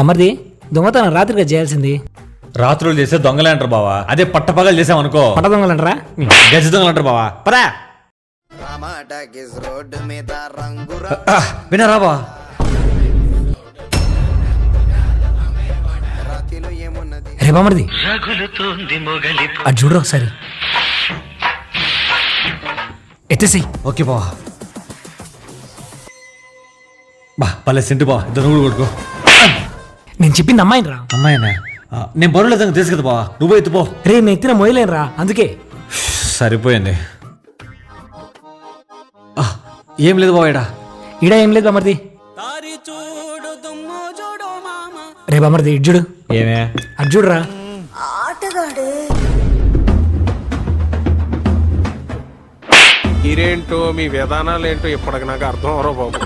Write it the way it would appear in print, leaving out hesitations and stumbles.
అమర్ది దొంగతనం రాత్రిగా చేయాల్సింది. రాత్రులు చేసే దొంగలే అంటారు బావా, అదే పట్టపగలు చేసామనుకో పట్ట దొంగలంటారా? గజ దొంగలు అంటారు బావా. పరా వినరా బా రే బామర్ది అది చూడరు ఒకసారి ఎత్తేసి. ఓకే బావా. బా పల్లె సెంటు బా, దొంగలు కొడుకో. నేను చెప్పింది అమ్మాయిని రా. అమ్మాయినా? నేను బరువులేదని తెలుసు కదా బావా, నువ్వు ఎత్తుపో. రే నేను ఎత్తిన మోయలేను రా, అందుకే. సరిపోయింది. ఏం లేదు బావాడా, ఈడ ఏం లేదు బామర్ది. రే బామర్ది ఇడ్జుడు. ఏమే అడ్జుడురా. మీరేంటో మీ విధానాలు ఏంటో ఇప్పటికి నాకు అర్థం అవరో బాబు.